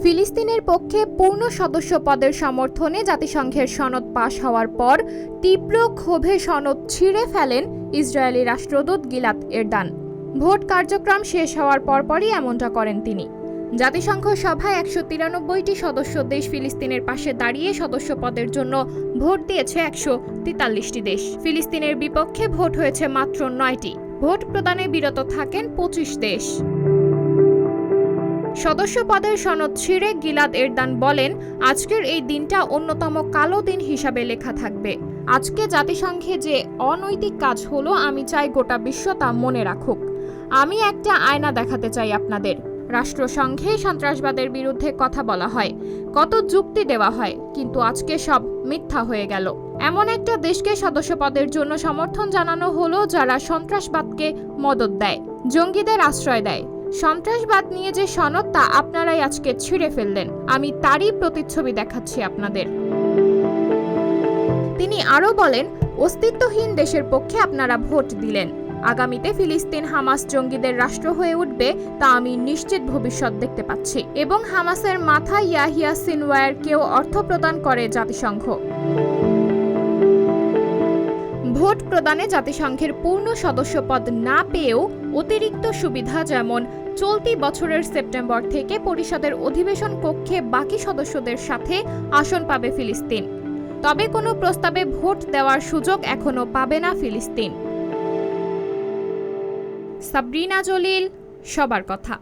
ফিলিস্তিনের পক্ষে পূর্ণ সদস্য পদের সমর্থনে জাতিসংঘের সনদ পাশ হওয়ার পর তীব্র ক্ষোভে সনদ ছিঁড়ে ফেলেন ইসরায়েলি রাষ্ট্রদূত গিলাদ এরদান। ভোট কার্যক্রম শেষ হওয়ার পরপরই এমনটা করেন তিনি। জাতিসংঘ সভায় 193টি সদস্য দেশ ফিলিস্তিনের পাশে দাঁড়িয়ে সদস্য পদের জন্য ভোট দিয়েছে 143টি দেশ। ফিলিস্তিনের বিপক্ষে ভোট হয়েছে মাত্র 9টি। ভোট প্রদানে বিরত থাকেন 25 দেশ। সদস্য পদের সনদ ছিঁড়ে গিলাদ এরদান বলেন, আজকের এই দিনটা অন্যতম কালো দিন হিসাবে লেখা থাকবে। আজকে জাতিসংঘে যে অনৈতিক কাজ হলো, আমি চাই গোটা বিশ্ব তা মনে রাখুক। আমি একটা আয়না দেখাতে চাই আপনাদের। রাষ্ট্রসংঘে সন্ত্রাসবাদের বিরুদ্ধে কথা বলা হয়, কত যুক্তি দেওয়া হয়, কিন্তু আজকে সব মিথ্যা হয়ে গেল। এমন একটা দেশকে সদস্য পদের জন্য সমর্থন জানানো হলো যারা সন্ত্রাসবাদকে মদদ দেয়, জঙ্গিদের আশ্রয় দেয়। সন্ত্রাসবাদ নিয়ে যে সনদ তা আপনারাই আজকে ছিঁড়ে ফেললেন। আমি তারই প্রতিচ্ছবি দেখাচ্ছি আপনাদের। তিনি আরও বলেন, অস্তিত্বহীন দেশের পক্ষে আপনারা ভোট দিলেন। আগামীতে ফিলিস্তিন হামাস জঙ্গিদের রাষ্ট্র হয়ে উঠবে তা আমি নিশ্চিত ভবিষ্যৎ দেখতে পাচ্ছি, এবং হামাসের মাথা ইয়াহিয়া সিনওয়ারকেও অর্থ প্রদান করে জাতিসংঘ। ভোট প্রদানে জাতিসংঘের পূর্ণ সদস্যপদ না পেয়েও অতিরিক্ত সুবিধা, যেমন চলতি বছরের সেপ্টেম্বর থেকে পরিষদের অধিবেশন কক্ষে বাকি সদস্যদের সাথে আসন পাবে ফিলিস্তিন। তবে কোনো প্রস্তাবে ভোট দেওয়ার সুযোগ এখনো পাবে না ফিলিস্তিন। সাবরিনা জলিল, সবার কথা।